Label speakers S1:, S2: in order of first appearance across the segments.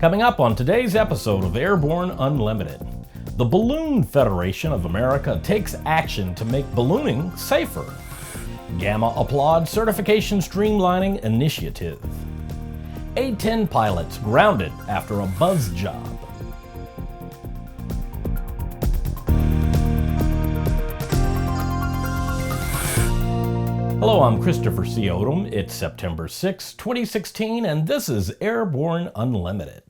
S1: Coming up on today's episode of Airborne Unlimited, the Balloon Federation of America takes action to make ballooning safer. Gamma applauds certification streamlining initiative. A-10 pilots grounded after a buzz job. Hello, I'm Christopher C. Odom. It's September 6, 2016, and this is Airborne Unlimited.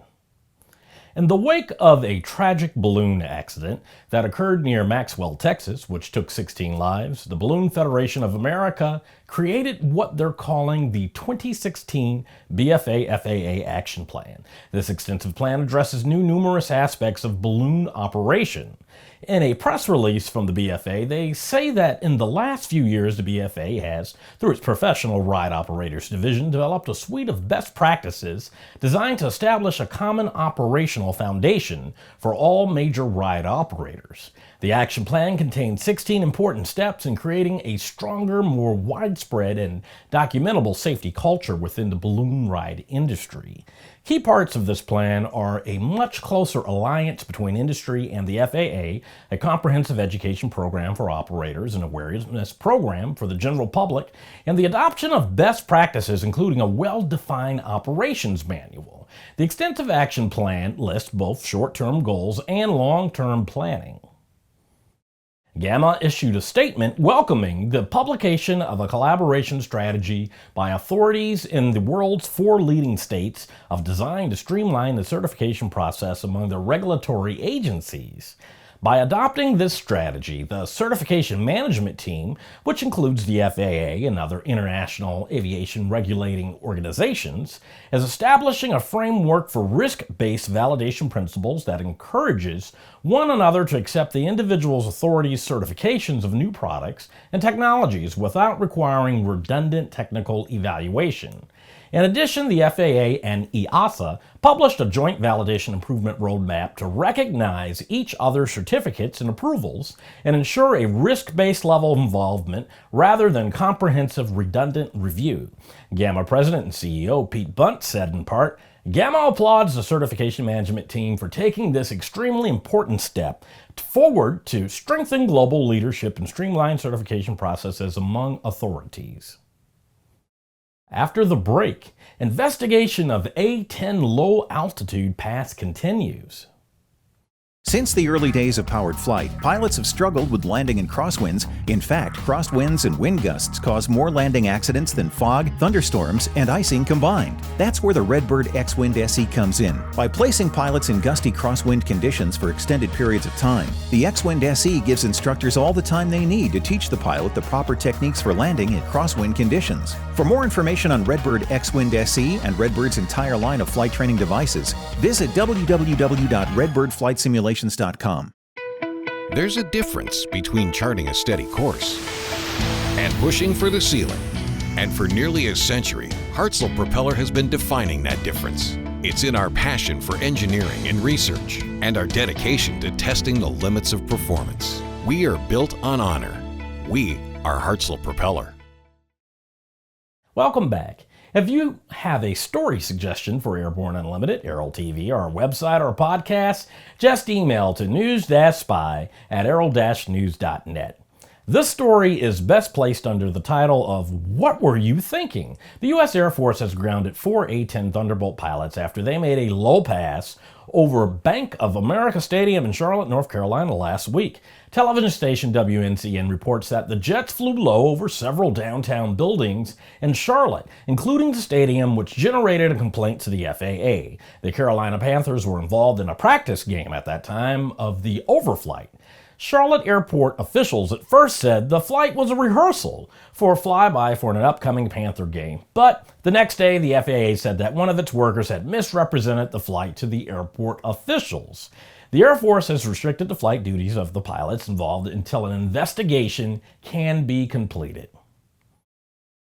S1: In the wake of a tragic balloon accident that occurred near Maxwell, Texas, which took 16 lives, the Balloon Federation of America created what they're calling the 2016 BFA-FAA Action Plan. This extensive plan addresses numerous aspects of balloon operation. In a press release from the BFA, they say that in the last few years, the BFA has, through its Professional Ride Operators Division, developed a suite of best practices designed to establish a common operational foundation for all major ride operators. The action plan contains 16 important steps in creating a stronger, more widespread and documentable safety culture within the balloon ride industry. Key parts of this plan are a much closer alliance between industry and the FAA, a comprehensive education program for operators, an awareness program for the general public, and the adoption of best practices, including a well-defined operations manual. The extensive action plan lists both short-term goals and long-term planning. Gamma issued a statement welcoming the publication of a collaboration strategy by authorities in the world's 4 leading states of design to streamline the certification process among the regulatory agencies. By adopting this strategy, the certification management team, which includes the FAA and other international aviation regulating organizations, is establishing a framework for risk-based validation principles that encourages one another to accept the individual's authority's certifications of new products and technologies without requiring redundant technical evaluation. In addition, the FAA and EASA published a joint validation improvement roadmap to recognize each other's certificates and approvals and ensure a risk-based level of involvement rather than comprehensive redundant review. Gamma President and CEO Pete Bunt said in part, "Gamma applauds the certification management team for taking this extremely important step forward to strengthen global leadership and streamline certification processes among authorities." After the break, investigation of A-10 low-altitude pass continues.
S2: Since the early days of powered flight, pilots have struggled with landing in crosswinds. In fact, crosswinds and wind gusts cause more landing accidents than fog, thunderstorms, and icing combined. That's where the Redbird X-Wind SE comes in. By placing pilots in gusty crosswind conditions for extended periods of time, the X-Wind SE gives instructors all the time they need to teach the pilot the proper techniques for landing in crosswind conditions. For more information on Redbird X-Wind SE and Redbird's entire line of flight training devices, visit www.redbirdflightsimulations.com.
S3: There's a difference between charting a steady course and pushing for the ceiling. And for nearly a century, Hartzell Propeller has been defining that difference. It's in our passion for engineering and research and our dedication to testing the limits of performance. We are built on honor. We are Hartzell Propeller.
S1: Welcome back. If you have a story suggestion for Airborne Unlimited, Aero-TV, our website, or podcast, just email to news-spy@aero-news.net. This story is best placed under the title of What Were You Thinking? The U.S. Air Force has grounded 4 A-10 Thunderbolt pilots after they made a low pass over Bank of America Stadium in Charlotte, North Carolina last week. Television station WNCN reports that the jets flew low over several downtown buildings in Charlotte, including the stadium, which generated a complaint to the FAA. The Carolina Panthers were involved in a practice game at that time of the overflight. Charlotte airport officials at first said the flight was a rehearsal for a flyby for an upcoming Panther game, but the next day the FAA said that one of its workers had misrepresented the flight to the airport officials. The Air Force has restricted the flight duties of the pilots involved until an investigation can be completed.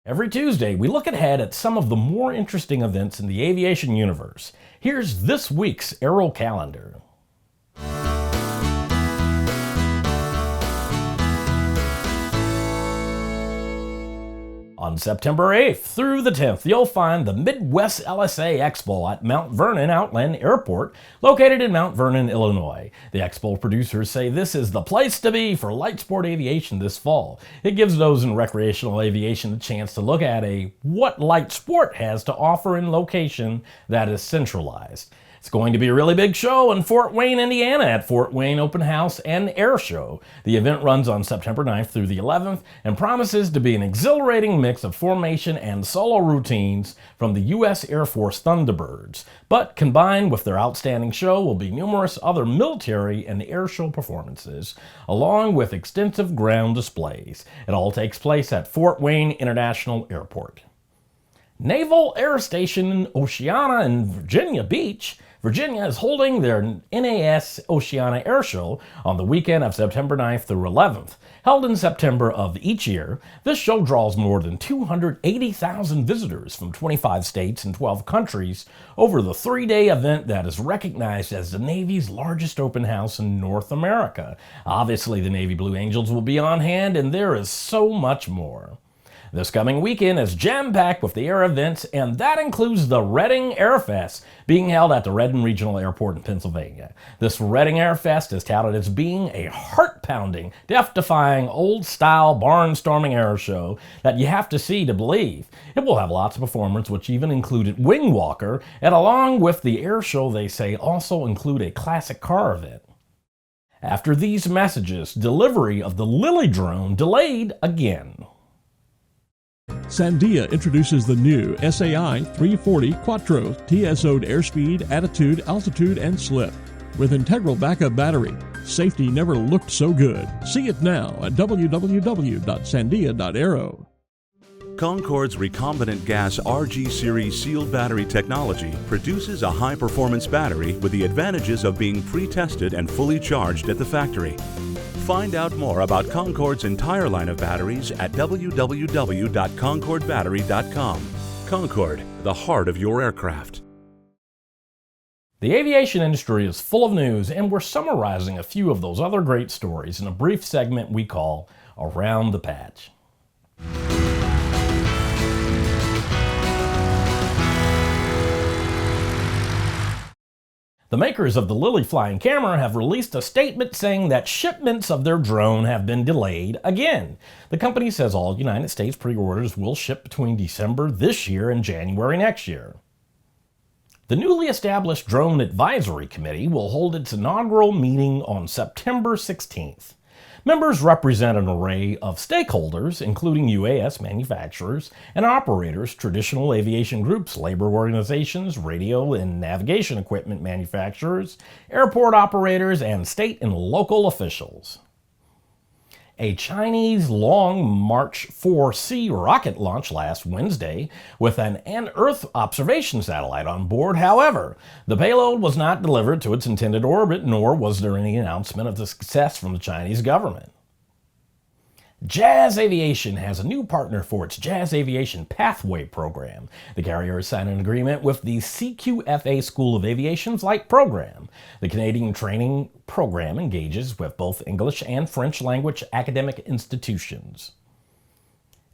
S1: Every Tuesday, we look ahead at some of the more interesting events in the aviation universe. Here's this week's Aero-Calendar. On September 8th through the 10th, you'll find the Midwest LSA Expo at Mount Vernon Outland Airport, located in Mount Vernon, Illinois. The Expo producers say this is the place to be for light sport aviation this fall. It gives those in recreational aviation a chance to look at what light sport has to offer in location that is centralized. It's going to be a really big show in Fort Wayne, Indiana at Fort Wayne Open House and Air Show. The event runs on September 9th through the 11th and promises to be an exhilarating mix of formation and solo routines from the U.S. Air Force Thunderbirds. But combined with their outstanding show will be numerous other military and air show performances, along with extensive ground displays. It all takes place at Fort Wayne International Airport. Naval Air Station Oceana in Virginia Beach, Virginia is holding their NAS Oceana Air Show on the weekend of September 9th through 11th. Held in September of each year, this show draws more than 280,000 visitors from 25 states and 12 countries over the 3-day event that is recognized as the Navy's largest open house in North America. Obviously, the Navy Blue Angels will be on hand, and there is so much more. This coming weekend is jam-packed with the air events, and that includes the Reading Air Fest being held at the Reading Regional Airport in Pennsylvania. This Reading Air Fest is touted as being a heart-pounding, death-defying, old-style, barnstorming air show that you have to see to believe. It will have lots of performers, which even included Wing Walker, and along with the air show, they say also include a classic car event. After these messages, delivery of the Lily drone delayed again.
S4: Sandia introduces the new SAI 340 Quattro TSO'd airspeed, attitude, altitude, and slip. With integral backup battery, safety never looked so good. See it now at www.sandia.aero.
S5: Concorde's recombinant gas RG series sealed battery technology produces a high-performance battery with the advantages of being pre-tested and fully charged at the factory. Find out more about Concorde's entire line of batteries at www.concordebattery.com. Concorde, the heart of your aircraft.
S1: The aviation industry is full of news, and we're summarizing a few of those other great stories in a brief segment we call Around the Patch. The makers of the Lily flying camera have released a statement saying that shipments of their drone have been delayed again. The company says all United States pre-orders will ship between December this year and January next year. The newly established Drone Advisory Committee will hold its inaugural meeting on September 16th. Members represent an array of stakeholders, including UAS manufacturers and operators, traditional aviation groups, labor organizations, radio and navigation equipment manufacturers, airport operators, and state and local officials. A Chinese Long March 4C rocket launched last Wednesday with an Earth observation satellite on board. However, the payload was not delivered to its intended orbit, nor was there any announcement of the success from the Chinese government. Jazz Aviation has a new partner for its Jazz Aviation Pathway program. The carrier has signed an agreement with the CQFA School of Aviation Flight Program. The Canadian training program engages with both English and French language academic institutions.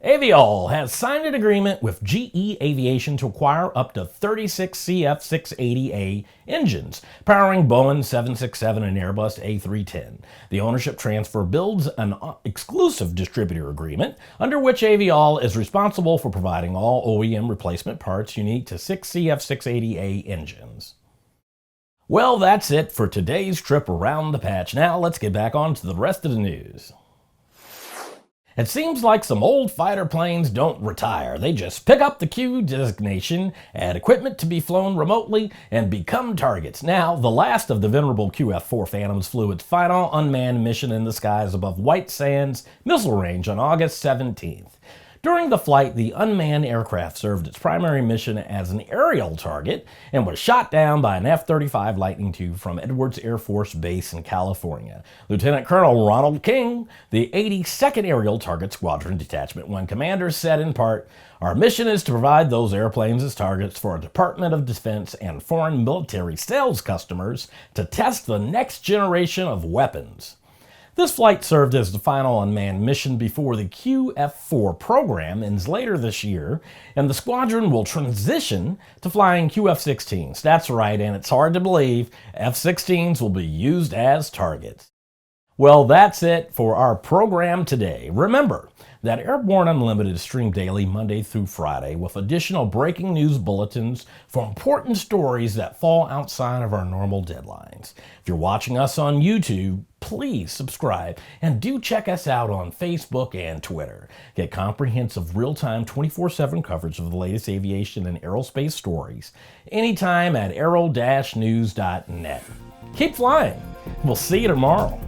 S1: Aviall has signed an agreement with GE Aviation to acquire up to 36 CF680A engines, powering Boeing 767 and Airbus A310. The ownership transfer builds an exclusive distributor agreement, under which Aviall is responsible for providing all OEM replacement parts unique to 6 CF680A engines. Well, that's it for today's trip around the patch. Now let's get back on to the rest of the news. It seems like some old fighter planes don't retire. They just pick up the Q designation, add equipment to be flown remotely, and become targets. Now, the last of the venerable QF-4 Phantoms flew its final unmanned mission in the skies above White Sands Missile Range on August 17th. During the flight, the unmanned aircraft served its primary mission as an aerial target and was shot down by an F-35 Lightning II from Edwards Air Force Base in California. Lieutenant Colonel Ronald King, the 82nd Aerial Target Squadron Detachment 1 commander, said in part, "Our mission is to provide those airplanes as targets for our Department of Defense and foreign military sales customers to test the next generation of weapons." This flight served as the final unmanned mission before the QF-4 program ends later this year, and the squadron will transition to flying QF-16s. That's right, and it's hard to believe, F-16s will be used as targets. Well, that's it for our program today. Remember that Airborne Unlimited is streamed daily Monday through Friday with additional breaking news bulletins for important stories that fall outside of our normal deadlines. If you're watching us on YouTube, please subscribe and do check us out on Facebook and Twitter. Get comprehensive real-time 24/7 coverage of the latest aviation and aerospace stories anytime at aero-news.net. Keep flying. We'll see you tomorrow.